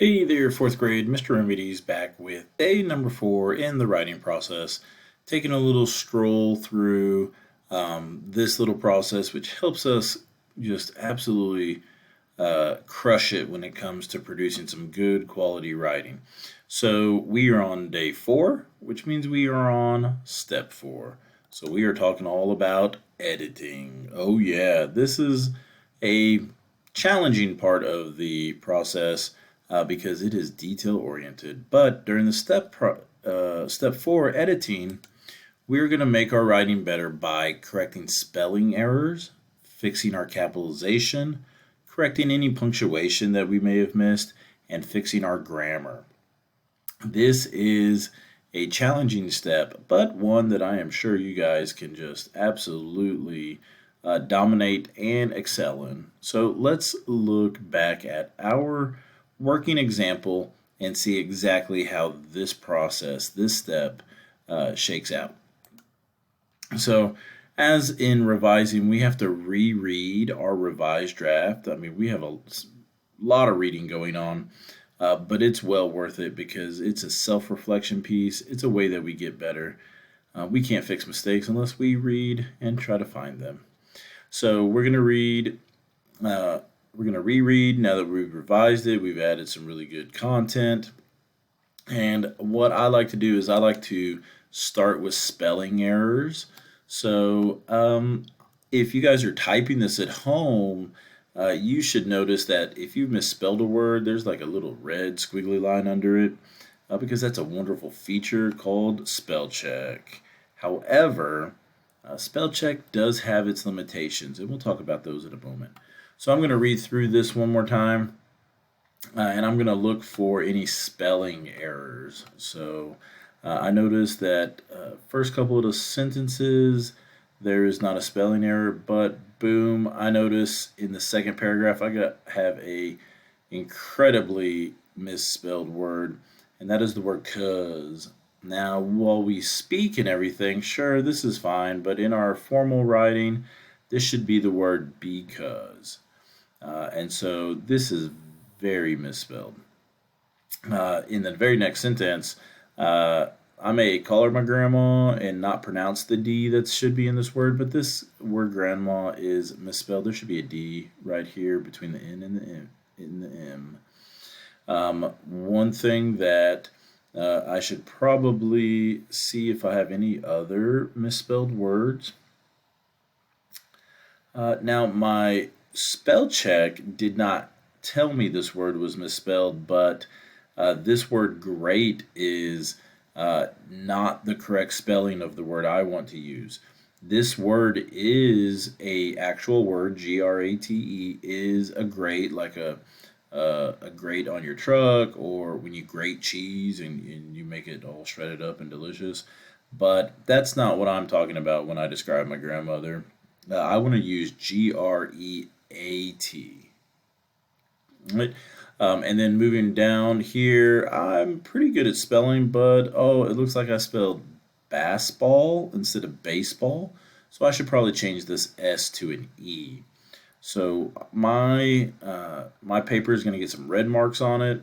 Hey there, fourth grade. Mr. Remedies back with day number 4 in the writing process. Taking a little stroll through this little process, which helps us just absolutely crush it when it comes to producing some good quality writing. So we are on day 4, which means we are on step 4. So we are talking all about editing. Oh, yeah, this is a challenging part of the process because it is detail oriented. But during the step 4 editing, we're going to make our writing better by correcting spelling errors, fixing our capitalization, correcting any punctuation that we may have missed, and fixing our grammar. This is a challenging step, but one that I am sure you guys can just absolutely dominate and excel in. So let's look back at our working example and see exactly how this process, this step, shakes out. So, as in revising, we have to reread our revised draft. I mean, we have a lot of reading going on, but it's well worth it because it's a self reflection piece. It's a way that we get better. We can't fix mistakes unless we read and try to find them. So, we're going to read. We're going to reread now that we've revised it. We've added some really good content. And what I like to do is I like to start with spelling errors. So if you guys are typing this at home, you should notice that if you misspelled a word, there's like a little red squiggly line under it because that's a wonderful feature called spell check. However, spell check does have its limitations, and we'll talk about those in a moment. So I'm going to read through this one more time, and I'm going to look for any spelling errors. So I noticed that first couple of the sentences, there is not a spelling error, but boom, I notice in the second paragraph, have a incredibly misspelled word, and that is the word cuz. Now, while we speak and everything, sure, this is fine, but in our formal writing, this should be the word because. And so this is very misspelled. In the very next sentence, I may call her my grandma and not pronounce the D that should be in this word, but this word grandma is misspelled. There should be a D right here between the N and the M. In the M. One thing that I should probably see if I have any other misspelled words. Now, my spell check did not tell me this word was misspelled, but this word great is not the correct spelling of the word I want to use. This word is a actual word, grate, is a grate, like a grate on your truck, or when you grate cheese and you make it all shredded up and delicious. But that's not what I'm talking about when I describe my grandmother. I want to use great. Right? And then moving down here, I'm pretty good at spelling, but oh, it looks like I spelled basketball instead of baseball. So I should probably change this S to an E. So my paper is going to get some red marks on it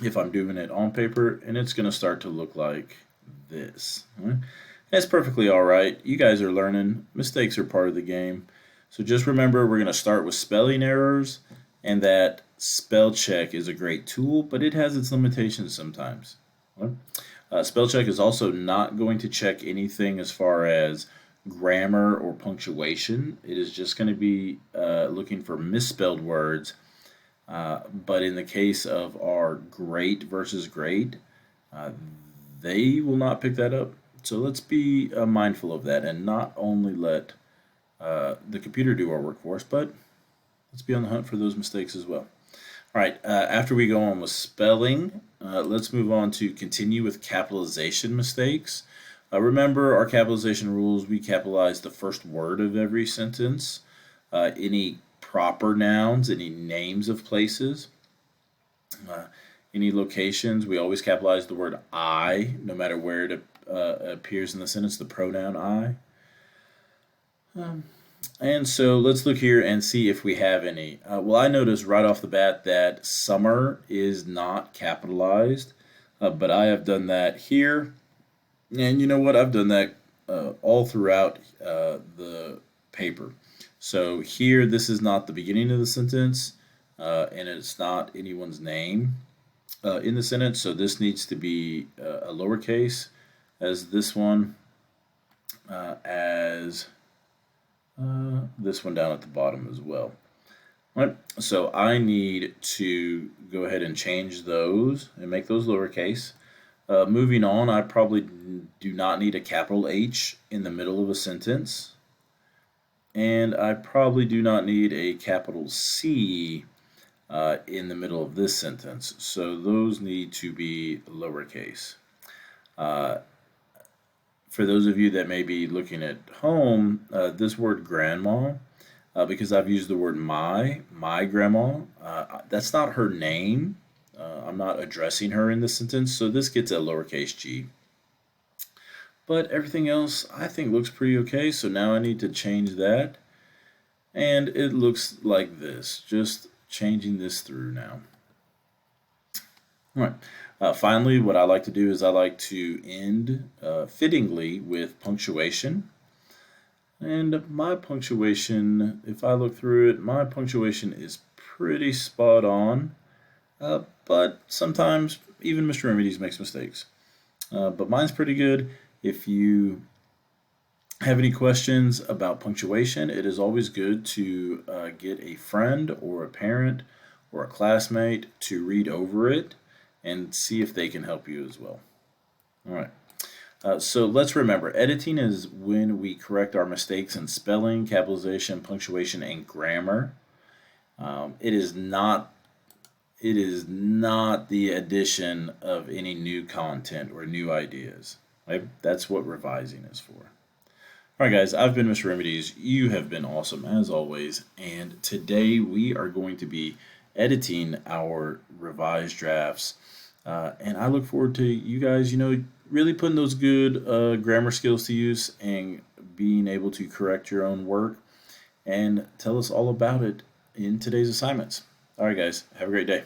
if I'm doing it on paper, and it's going to start to look like this. Right? That's perfectly all right. You guys are learning. Mistakes are part of the game. So just remember, we're going to start with spelling errors, and that spell check is a great tool, but it has its limitations sometimes. Spell check is also not going to check anything as far as grammar or punctuation. It is just going to be looking for misspelled words. But in the case of our great versus great, they will not pick that up. So let's be mindful of that and not only let the computer do our work for us, but let's be on the hunt for those mistakes as well. All right, after we go on with spelling, let's move on to continue with capitalization mistakes. Remember our capitalization rules, we capitalize the first word of every sentence, any proper nouns, any names of places, any locations. We always capitalize the word I, no matter where it appears in the sentence, the pronoun I. And so let's look here and see if we have any. Well, I noticed right off the bat that summer is not capitalized, but I have done that here. And you know what? I've done that all throughout the paper. So here, this is not the beginning of the sentence, and it's not anyone's name in the sentence. So this needs to be a lowercase, as this one, as this one down at the bottom as well. All right, so I need to go ahead and change those and make those lowercase. Moving on, I probably do not need a capital H in the middle of a sentence. And I probably do not need a capital C in the middle of this sentence. So those need to be lowercase. For those of you that may be looking at home, this word grandma, because I've used the word my grandma, that's not her name. I'm not addressing her in this sentence, so this gets a lowercase g. But everything else I think looks pretty okay, so now I need to change that. And it looks like this, just changing this through now. All right. Finally, what I like to do is I like to end fittingly with punctuation. And my punctuation, if I look through it, my punctuation is pretty spot on. But sometimes even Mr. Remedies makes mistakes. But mine's pretty good. If you have any questions about punctuation, it is always good to get a friend or a parent or a classmate to read over it and see if they can help you as well. All right. So let's remember, editing is when we correct our mistakes in spelling, capitalization, punctuation, and grammar. It is not the addition of any new content or new ideas. Right? That's what revising is for. All right, guys, I've been Mr. Remedies. You have been awesome as always. And today we are going to be editing our revised drafts. And I look forward to you guys, really putting those good grammar skills to use and being able to correct your own work and tell us all about it in today's assignments. All right, guys, have a great day.